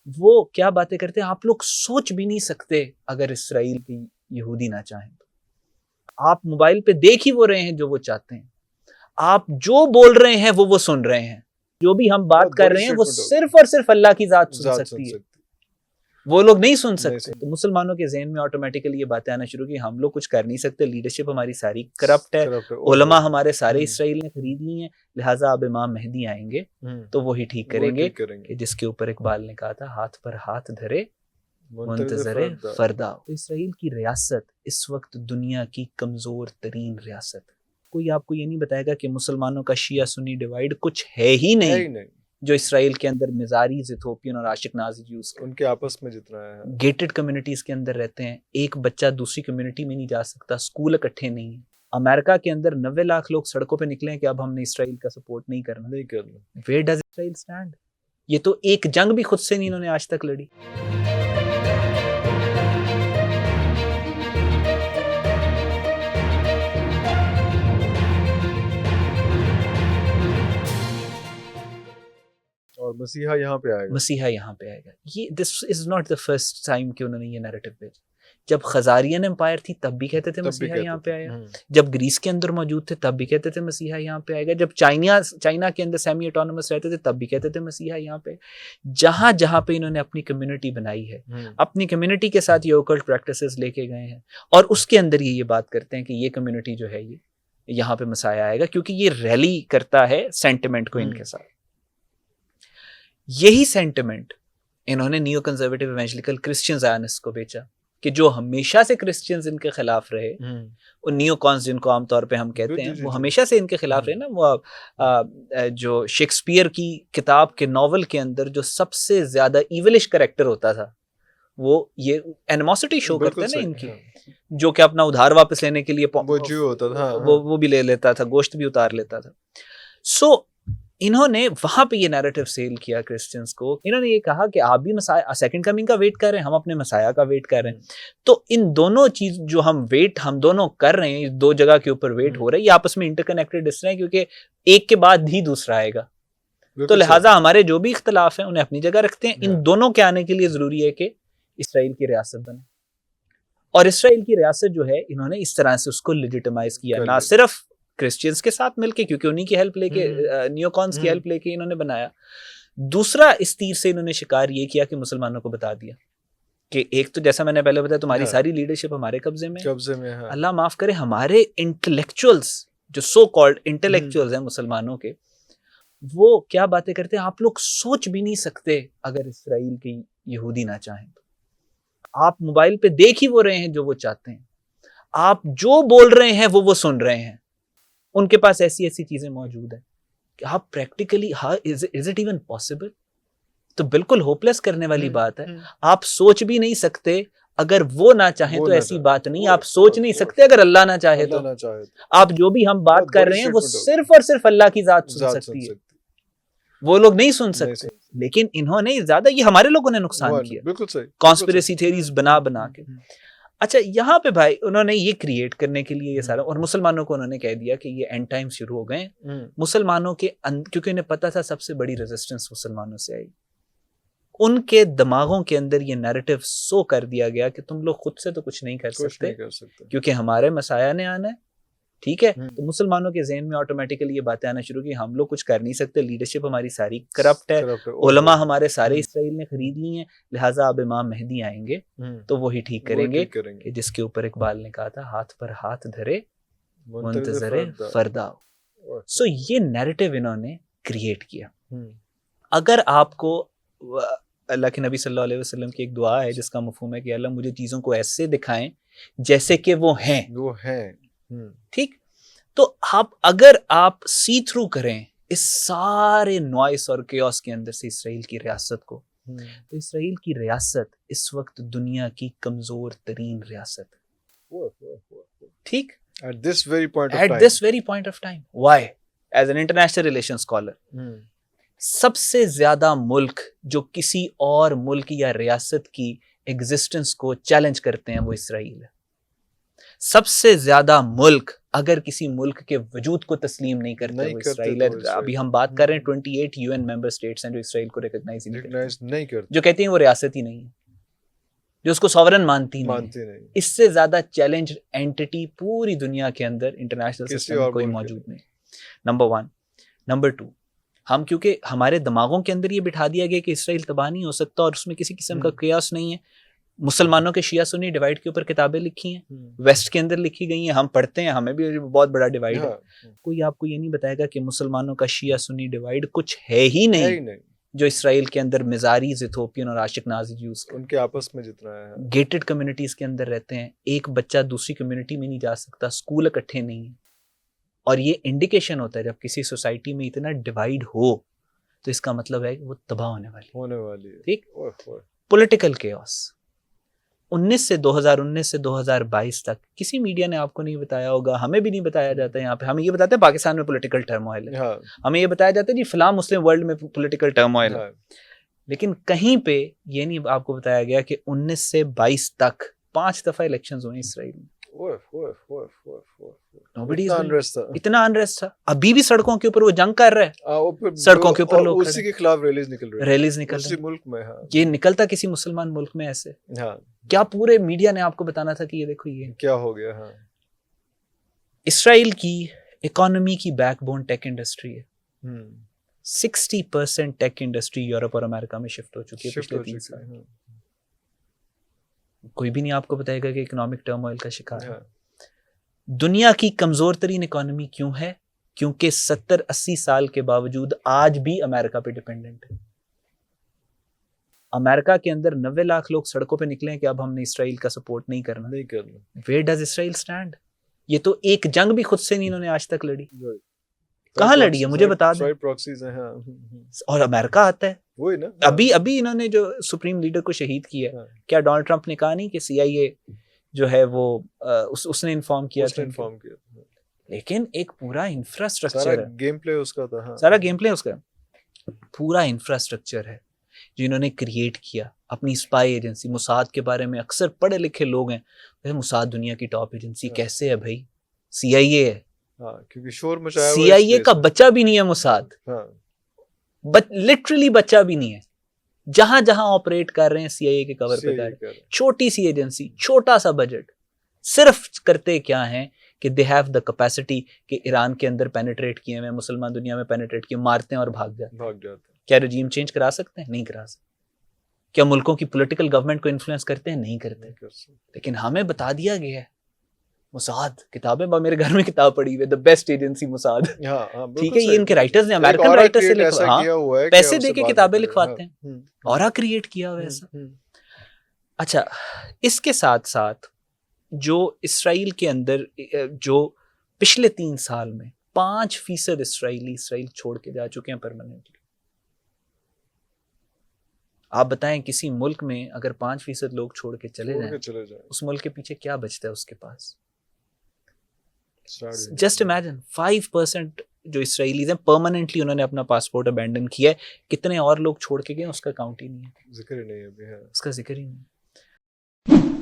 وہ کیا باتیں کرتے ہیں آپ لوگ سوچ بھی نہیں سکتے اگر اسرائیل کے یہودی نہ چاہیں تو. آپ موبائل پہ دیکھ ہی وہ رہے ہیں جو وہ چاہتے ہیں, آپ جو بول رہے ہیں وہ سن رہے ہیں, جو بھی ہم بات کر رہے ہیں وہ صرف اور صرف اللہ کی ذات سن سکتی ہے, وہ لوگ نہیں سن سکتے. تو مسلمانوں کے ذہن میں آٹومیٹکلی یہ باتیں آنا شروع کی, ہم لوگ کچھ کر نہیں سکتے, لیڈرشپ ہماری ساری کرپٹ ہے, علماء ہمارے سارے اسرائیل نے خرید لی ہیں, لہٰذا اب امام مہدی آئیں گے تو وہی ٹھیک کریں گے. کہ جس کے اوپر اقبال نے کہا تھا ہاتھ پر ہاتھ دھرے منتظر فردا. تو اسرائیل کی ریاست اس وقت دنیا کی کمزور ترین ریاست. کوئی آپ کو یہ نہیں بتائے گا کہ مسلمانوں کا شیعہ سنی ڈیوائیڈ کچھ ہے ہی نہیں جو اسرائیل کے اندر مزاریز ایتھوپین اور عاشق نازی یوز کرتے ہیں. ان کے آپس میں جتنا ہے گیٹڈ کمیونٹیز کے اندر رہتے ہیں, ایک بچہ دوسری کمیونٹی میں نہیں جا سکتا, اسکول اکٹھے نہیں ہیں. امریکہ کے اندر 90 لاکھ لوگ سڑکوں پہ نکلے ہیں کہ اب ہم نے اسرائیل کا سپورٹ نہیں کرنا. Where does Israel stand? یہ تو ایک جنگ بھی خود سے نہیں انہوں نے آج تک لڑی. اور مسیحا یہاں پہ آئے گا. مسیحا یہاں پہ آئے گا. یہ this is not the first time کہ انہوں نے یہ نیریٹو بھیجا. جب خزارین امپائر تھی تب بھی کہتے تھے مسیحا یہاں پہ آئے گا. جب گریس کے اندر موجود تھے تب بھی کہتے تھے مسیحا یہاں پہ آئے گا. جب چائنا کے اندر سیمی اٹونومس رہتے تھے تب بھی کہتے تھے مسیحا یہاں پہ. جہاں جہاں پہ انہوں نے اپنی کمیونٹی بنائی ہے, اپنی کمیونٹی کے ساتھ یہ اوکلٹ پریکٹسز لے کے گئے ہیں, اور اس کے اندر یہ بات کرتے ہیں کہ یہ کمیونٹی جو ہے یہ یہاں پہ مسیحا آئے گا, کیونکہ یہ ریلی کرتا ہے سینٹیمنٹ کو ان کے ساتھ. یہی سینٹیمنٹ انہوں نے نیو کنزرویٹو ایونجلیکل کرسچن زائونسٹ کو بیچا, کہ جو ہمیشہ سے کرسچنز ان کے خلاف رہے, اور نیو کانز جن کو عام طور پہ ہم کہتے ہیں, وہ ہمیشہ سے ان کے خلاف رہے نا. وہ جو شیکسپیئر کی کتاب کے ناول کے اندر جو سب سے زیادہ ایولش کریکٹر ہوتا تھا, وہ یہ اینیموسٹی شو کرتا ہے نا ان کی, جو کہ اپنا ادھار واپس لینے کے لیے وہ بھی لے لیتا تھا, گوشت بھی اتار لیتا تھا. سو انہوں نے وہاں پہ یہ نیریٹو سیل کیا کرسچنز کو. انہوں نے یہ کہا کہ آپ بھی سیکنڈ کمنگ کا ویٹ کر رہے ہیں, ہم اپنے مسیح کا ویٹ کر رہے ہیں. تو ان دونوں چیز جو ہم دونوں کر رہے ہیں, دو جگہ کے اوپر ویٹ ہو رہا ہے, یہ آپس میں انٹر کنیکٹڈ اس طرح ہے کیونکہ ایک کے بعد ہی دوسرا آئے گا. تو لہٰذا ہمارے جو بھی اختلاف ہیں انہیں اپنی جگہ رکھتے ہیں. ان دونوں کے آنے کے لیے ضروری ہے کہ اسرائیل کی ریاست بنے, اور اسرائیل کی ریاست جو ہے انہوں نے اس طرح سے اس کو لیجیٹمائز کیا, نہ صرف کرسچنز کے ساتھ مل کے, کیونکہ انہی کی ہیلپ لے کے, نیو کانز کی ہیلپ لے کے انہوں نے بنایا. دوسرا اس تیر سے انہوں نے شکار یہ کیا کہ مسلمانوں کو بتا دیا کہ ایک تو جیسا میں نے پہلے بتایا تمہاری ساری لیڈرشپ ہمارے قبضے میں. اللہ معاف کرے, ہمارے انٹلیکچوئلز جو سو کالڈ انٹلیکچوئلز ہیں مسلمانوں کے, وہ کیا باتیں کرتے ہیں آپ لوگ سوچ بھی نہیں سکتے اگر اسرائیل کے یہودی نہ چاہیں تو. آپ موبائل پہ دیکھ ہی وہ رہے ہیں جو وہ چاہتے ہیں, آپ جو بول رہے ہیں وہ سن رہے ہیں. ان کے پاس ایسی چیزیں موجود ہیں کہ آپ practically is it even possible? تو بالکل ہوپلیس کرنے والی بات ہے. آپ سوچ بھی نہیں سکتے اگر وہ نہ چاہیں تو ایسی بات نہیں. آپ سوچ نہیں سکتے اگر اللہ نہ چاہے تو. آپ جو بھی ہم بات کر رہے ہیں وہ صرف اور صرف اللہ کی ذات سن سکتی ہے, وہ لوگ نہیں سن سکتے. لیکن انہوں نے زیادہ, یہ ہمارے لوگوں نے نقصان کیا کانسپریسی تھیریز بنا کے. اچھا, یہاں پہ بھائی انہوں نے یہ کریٹ کرنے کے لیے یہ سارا, اور مسلمانوں کو انہوں نے کہہ دیا کہ یہ اینڈ ٹائم شروع ہو گئے. مسلمانوں کے کیونکہ انہیں پتا تھا سب سے بڑی ریزسٹنس مسلمانوں سے آئی, ان کے دماغوں کے اندر یہ نیریٹو سو کر دیا گیا کہ تم لوگ خود سے تو کچھ نہیں کر سکتے کیونکہ ہمارے مسیح نے آنا ہے. ٹھیک ہے, تو مسلمانوں کے ذہن میں آٹومیٹکلی یہ باتیں آنا شروع کی, ہم لوگ کچھ کر نہیں سکتے, لیڈرشپ ہماری ساری کرپٹ ہے, علماء ہمارے سارے اسرائیل نے خرید لی ہیں, لہٰذا اب امام مہدی آئیں گے تو وہی ٹھیک کریں گے. کہ جس کے اوپر اقبال نے کہا تھا ہاتھ پر ہاتھ دھرے منتظر فردا. سو یہ نیریٹو انہوں نے کریٹ کیا. اگر آپ کو اللہ کے نبی صلی اللہ علیہ وسلم کی ایک دعا ہے جس کا مفہوم ہے کہ اللہ مجھے چیزوں کو ایسے دکھائیں جیسے کہ وہ ہیں, ٹھیک, تو اگر آپ سی تھرو کریں اس سارے نوائس اور کیوس کے اندر سے اسرائیل کی ریاست کو, تو اسرائیل کی ریاست اس وقت دنیا کی کمزور ترین ریاست ہے. ٹھیک, at this very point of time. Why? As an international relations scholar, سب سے زیادہ ملک جو کسی اور ملک یا ریاست کی ایگزسٹنس کو چیلنج کرتے ہیں وہ اسرائیل ہے. سب سے زیادہ ملک اگر کسی ملک کے وجود کو تسلیم نہیں کرتے وہ اسرائیل ہے. ابھی ہم بات کر رہے ہیں 28 UN ممبر اسٹیٹس ہیں جو اسرائیل کو ریکگنائز نہیں کرتے, جو کہتے ہیں وہ ریاست ہی نہیں ہے, جو اس کو سوورن مانتی نہیں. اس سے زیادہ چیلنج اینٹی پوری دنیا کے اندر انٹرنیشنل سسٹم میں کوئی موجود نہیں. نمبر 1. نمبر 2, ہم کیونکہ ہمارے دماغوں کے اندر یہ بٹھا دیا گیا کہ اسرائیل تباہ نہیں ہو سکتا اور اس میں کسی قسم کا قیاس نہیں ہے. مسلمانوں کے شیعہ سنی ڈیوائڈ کے اوپر کتابیں لکھی ہیں, ویسٹ کے اندر لکھی گئی ہیں, ہم پڑھتے ہیں, ہمیں بھی بہت بڑا ڈیوائڈ ہے. کوئی آپ کو یہ نہیں بتائے گا کہ مسلمانوں کا شیعہ سنی ڈیوائڈ کچھ ہے ہی نہیں جو اسرائیل کے اندر مزاریز, ایتھوپین اور عاشق نازی یوز ان کے آپس میں جتنا ہے گیٹڈ کمیونٹیز کے اندر رہتے ہیں. ایک بچہ دوسری کمیونٹی میں نہیں جا سکتا, اسکول اکٹھے نہیں ہیں. اور یہ انڈیکیشن ہوتا ہے جب کسی سوسائٹی میں اتنا ڈیوائڈ ہو تو اس کا مطلب ہے کہ وہ تباہ ہونے والی ہے. ٹھیک, پولیٹیکل کیوس. 2019 سے 2022 تک کسی میڈیا نے آپ کو نہیں بتایا ہوگا, ہمیں بھی نہیں بتایا جاتا. یہاں پہ ہمیں یہ بتاتے ہیں پاکستان میں پولیٹیکل ٹرموائل ہے, ہمیں یہ بتایا جاتا ہے جی فلاں مسلم ورلڈ میں پولیٹیکل ٹرموائل ہے, لیکن کہیں پہ یہ نہیں آپ کو بتایا گیا کہ 19 سے 22 تک 5 دفعہ الیکشنز ہوئے اسرائیل میں. اتنا انریسٹ تھا. ابھی بھی سڑکوں کے اوپر وہ جنگ کر رہے ہیں, سڑکوں کے اوپر لوگ اسی کے خلاف ریلیز نکل رہے ملک میں. یہ نکلتا کسی مسلمان ملک میں ایسے کیا پورے میڈیا نے آپ کو بتانا تھا کہ یہ دیکھو یہ کیا ہو گیا. اسرائیل کی اکانومی کی بیک بون ٹیک انڈسٹری ہے. 60% ٹیک انڈسٹری یورپ اور امریکہ میں شفٹ ہو چکی ہے پچھلے 3 سال. کوئی بھی نہیں آپ کو بتائے گا کہ اکنامک ٹرموائل کا شکار ہے. دنیا کی کمزور ترین اکانومی کیوں ہے؟ کیونکہ 70-80 سال کے باوجود آج بھی امریکہ پہ ڈیپینڈنٹ ہے. امریکہ کے اندر 90 لاکھ لوگ سڑکوں پہ نکلے ہیں کہ اب ہم نے اسرائیل کا سپورٹ نہیں کرنا. Where does Israel stand? یہ تو ایک جنگ بھی خود سے نہیں انہوں نے آج تک لڑی. کہاں لڑی ہے مجھے بتا دیں. اور امریکہ آتا ہے وہی نا. ابھی انہوں نے جو سپریم لیڈر کو شہید کیا, کیا ڈونلڈ ٹرمپ نے کہا نہیں کہ CIA جو ہے وہ اس نے انفارم کیا تھا. لیکن ایک پورا انفراسٹرکچر ہے, گیم پلے اس کا تھا, سارا گیم پلے اس کا پورا انفراسٹرکچر ہے جو انہوں نے کریٹ کیا. اپنی اسپائی ایجنسی موساد کے بارے میں اکثر پڑھے لکھے لوگ ہیں, موساد دنیا کی ٹاپ ایجنسی کیسے ہے بھائی؟ CIA ہے, کیونکہ شور مچایا. CIA کا بچہ بھی نہیں ہے موساد, لٹرلی بچہ بھی نہیں ہے. جہاں جہاں آپریٹ کر رہے ہیں CIA کے کور پہ کر رہے ہیں. چھوٹی سی ایجنسی, چھوٹا سا بجٹ, صرف کرتے کیا ہیں کہ دے ہیو دا کیپیسٹی کہ ایران کے اندر پینیٹریٹ کیے ہوئے, مسلمان دنیا میں پینیٹریٹ کیے, مارتے ہیں اور بھاگ جاتے ہیں. کیا رجیم چینج کرا سکتے ہیں؟ نہیں کرا سکتے. کیا ملکوں کی پولیٹیکل گورنمنٹ کو انفلوئنس کرتے ہیں؟ نہیں کرتے. لیکن ہمیں بتا دیا گیا ہے موساد, کتابیں میرے گھر میں کتاب پڑھی ہوئی, دا بیسٹ ایجنسی موساد. ٹھیک ہے, یہ ان کے رائٹرز نے, امریکن رائٹر سے لکھوا, پیسے دے کے کتابیں لکھواتے ہیں, اورا کریٹ کیا ہوا ایسا. اچھا, اس کے ساتھ ساتھ جو اسرائیل کے اندر جو پچھلے 3 سال میں 5% اسرائیل چھوڑ کے جا چکے ہیں پرماننٹلی. آپ بتائیں کسی ملک میں اگر 5% لوگ چھوڑ کے چلے جائیں, اس ملک کے پیچھے کیا بچتا ہے اس کے پاس؟ جسٹ امیجن 5% جو اسرائیلیز ہیں پرماننٹلی انہوں نے اپنا پاسپورٹ ابینڈن کیا ہے. کتنے اور لوگ چھوڑ کے گئے اس کا کاؤنٹ ہی نہیں ہے, ذکر ہی نہیں ہے, اس کا ذکر ہی نہیں ہے.